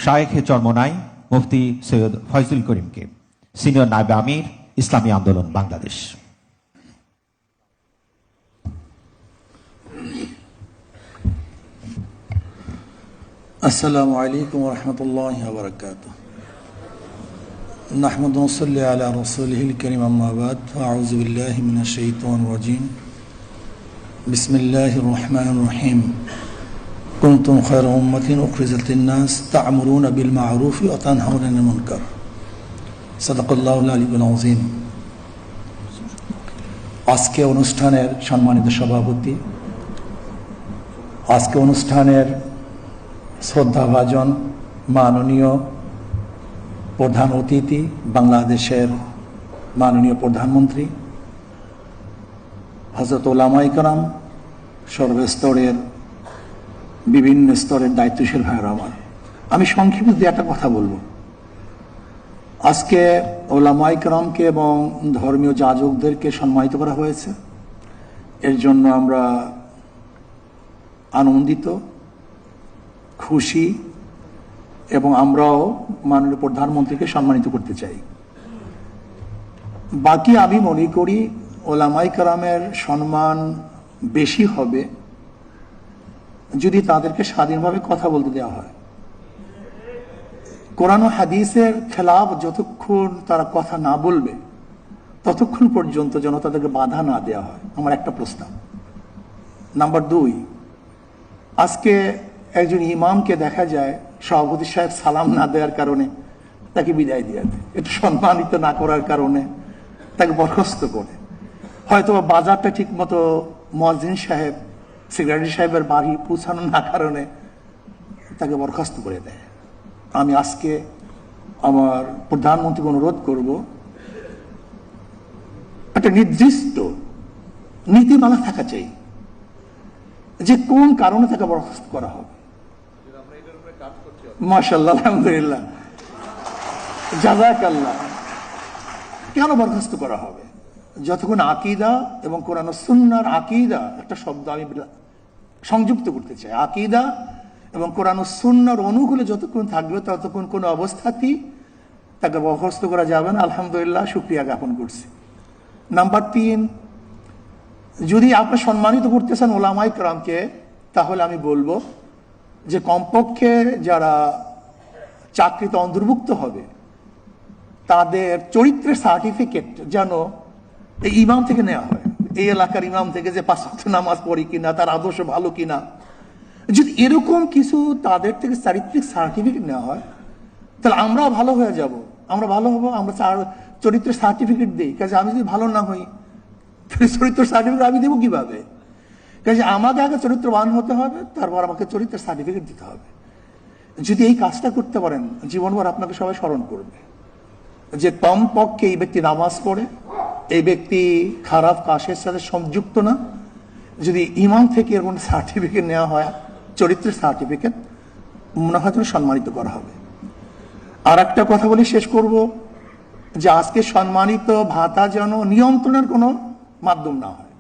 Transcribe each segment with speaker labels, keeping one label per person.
Speaker 1: শায়েখে চরমোনাই মুফতি সৈয়দ ফয়জুল করিমকে, সিনিয়র নায়েবে আমির, ইসলামী আন্দোলন বাংলাদেশ।
Speaker 2: আসসালামু আলাইকুম ওয়া রাহমাতুল্লাহি ওয়া বারাকাতুহু। নাহমাদু ওয়া নুসাল্লি আলা রাসূলিহিল কারীম, আম্মা বাদ। আউযু বিল্লাহি মিনাশ শাইতানির রাজীম। বিসমিল্লাহির রহমানির রহিম। কুনতুম খায়রা উম্মাতিন উখরিজাত লিন-নাস তা'মুরুনা বিল মা'রুফি ওয়া তানহাউনা আনিল মুনকার। সাদাকাল্লাহুল আলিয়্যুল আযীম। আজকে অনুষ্ঠানের সম্মানিত সভাপতি, আজকে অনুষ্ঠানের শ্রদ্ধাভাজন মাননীয় প্রধান অতিথি, বাংলাদেশের মাননীয় প্রধানমন্ত্রী হযরত উলামায়ে কেরাম, সর্বস্তরের বিভিন্ন স্তরের দায়িত্বশীল ভাইয়েরা আমার, আমি সংক্ষেপে দু একটা কথা বলবো। আজকে উলামায়ে কেরামকে এবং ধর্মীয় যাজকদেরকে সম্মানিত করা হয়েছে, এর জন্য আমরা আনন্দিত, খুশি, এবং আমরাও মাননীয় প্রধানমন্ত্রীকে সম্মানিত করতে চাই। বাকি আমি মনে করি উলামায়ে কেরামের সম্মান বেশি হবে যদি তাদেরকে স্বাধীনভাবে কথা বলতে দেওয়া হয়। কোরআন ও হাদিসের খেলাফ যতক্ষণ তারা কথা না বলবে ততক্ষণ পর্যন্ত যেন তাদেরকে বাধা না দেওয়া হয়, আমার একটা প্রস্তাব। নাম্বার 2, আজকে একজন ইমামকে দেখা যায় সভাপতি সাহেব সালাম না দেওয়ার কারণে তাকে বিদায় দিয়ে দেয়, একটু সম্মানিত না করার কারণে তাকে বরখাস্ত করে, হয়তো বাজারটা ঠিক মতো মুয়াজ্জিন সাহেব, সেক্রেটারি সাহেবের বাড়ি পৌঁছানো না কারণে তাকে বরখাস্ত করে দেয়। আমি আজকে আমার প্রধানমন্ত্রীকে অনুরোধ করব, একটা নির্দিষ্ট নীতিমালা থাকা চাই যে কোন কারণে তাকে বরখাস্ত করা হবে। মাশাআল্লাহ, আলহামদুলিল্লাহ, জাযাকাল্লাহ। কেন বরখাস্ত করা হবে? যতক্ষণ আকীদা এবং কোরআন ও সুন্নাহর আকীদা, একটা শব্দ আমি সংযুক্ত করতে চাই, আকীদা এবং কোরআন ও সুন্নাহর অনুকূলে যতক্ষণ থাকবে ততক্ষণ কোনো অবস্থাতেই তাকে বরখাস্ত করা যাবে না। আলহামদুলিল্লাহ, শুকরিয়া জ্ঞাপন করছি। নাম্বার 3, যদি আপনি সম্মানিত করতেছেন উলামায়ে কেরামকে, তাহলে আমি বলবো যে কমপক্ষে যারা চাকরিতে অন্তর্ভুক্ত হবে তাদের চরিত্রের সার্টিফিকেট যেন এই ইমাম থেকে নেওয়া হয়, এই এলাকার ইমাম থেকে, যে 5 ওয়াক্ত নামাজ পড়ি কিনা, তার আদর্শ ভালো কিনা। যদি এরকম কিছু তাদের থেকে চারিত্রিক সার্টিফিকেট নেওয়া হয় তাহলে আমরাও ভালো হয়ে যাব, আমরা ভালো হবো। আমরা চরিত্রের সার্টিফিকেট দিই, কাজে আমি যদি ভালো না হই তাহলে চরিত্র সার্টিফিকেট আমি দেবো কিভাবে? কাজে আমাকে আগে চরিত্রবান হতে হবে, তারপর আমাকে চরিত্রের সার্টিফিকেট দিতে হবে। যদি এই কাজটা করতে পারেন, জীবনভর আপনাকে সবাই স্মরণ করবে যে কমপক্ষে এই ব্যক্তি নামাজ পড়ে, এই ব্যক্তি খারাপ কাজের সাথে সংযুক্ত না। যদি ইমাম থেকে এরকম সার্টিফিকেট নেওয়া হয়, চরিত্রের সার্টিফিকেট, মনে হয় সম্মানিত করা হবে। আর একটা কথা বলে শেষ করব, যে আজকে সম্মানিত ভাতা যেন নিয়ন্ত্রণের কোনো মাধ্যম না হয়,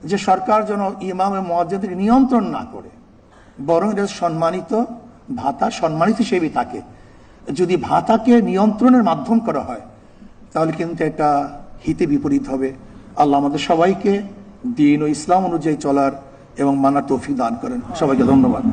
Speaker 2: যে সরকার যেন ইমাম এবং মুয়াজ্জিনকে নিয়ন্ত্রণ না করে, বরং এটা সম্মানিত ভাতা সম্মানিত হিসেবেই থাকে। যদি ভাতাকে নিয়ন্ত্রণের মাধ্যম করা হয় তাহলে কিন্তু এটা হিতে বিপরীত হবে। আল্লাহ আমাদের সবাইকে দ্বীন ও ইসলাম অনুযায়ী চলার এবং মানার তৌফিক দান করেন। সবাইকে ধন্যবাদ।